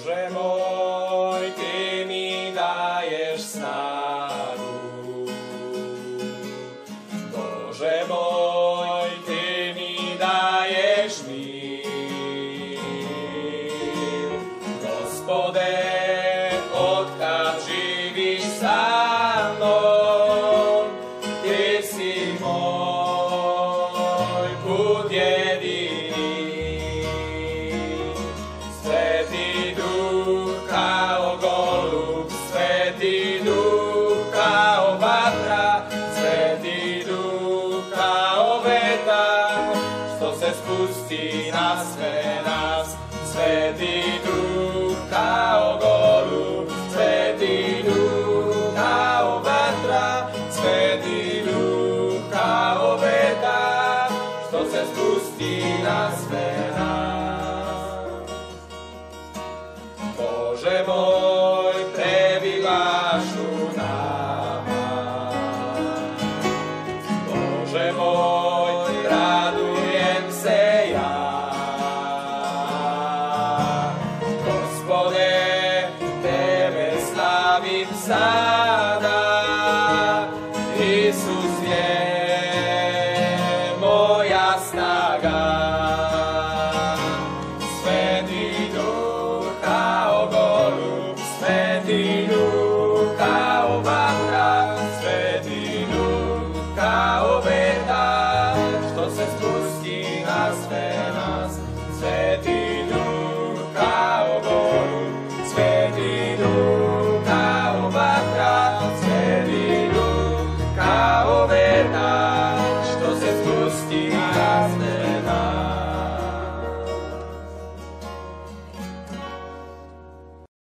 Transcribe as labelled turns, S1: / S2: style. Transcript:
S1: Bože môj, Ty mi daješ snahu. Bože môj, Ty mi daješ mír. Gospode, odkiaľ živíš sa mnou, Ty si môj púd jediný. Svätý Duch, kao golub, Svätý Duch, kao vatra, Svätý Duch, kao veta, što se spustí na sve nás. Svätý Duch, kao golub, Svätý Duch, kao vatra, Svätý Duch, kao veta, što se spustí na sve nás. Bože môj, prebývaš u nás. Bože môj, radujem se ja. Gospode, Tebe slavím sada. Isus je moja snaga. Svätý Duch, kao golub, Svätý Duch, kao vatra, Svätý Duch, kao veta, što se spustí na sve nás. Svätý Duch, kao golub, Svätý Duch, kao vatra, Svätý Duch, kao veta, što se spustí na sve